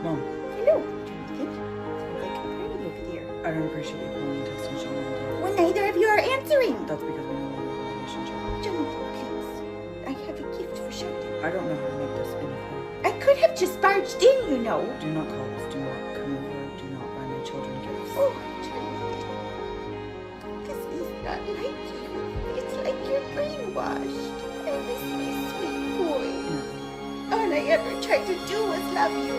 Mom, Hello, Timothy. Sounds like a party over there. I don't appreciate you calling and texting Sean all day. Well, neither of you are answering. That's because we no longer have a relationship. Jonathan, please. I have a gift for Sheldon. I don't know how to make this anything. I could have just barged in, you know. Do not call us, do not come over, do not buy my children gifts. Oh, Jonathan. This is not like you. It's like you're brainwashed. I miss my sweet boy. No. All I ever tried to do was love you.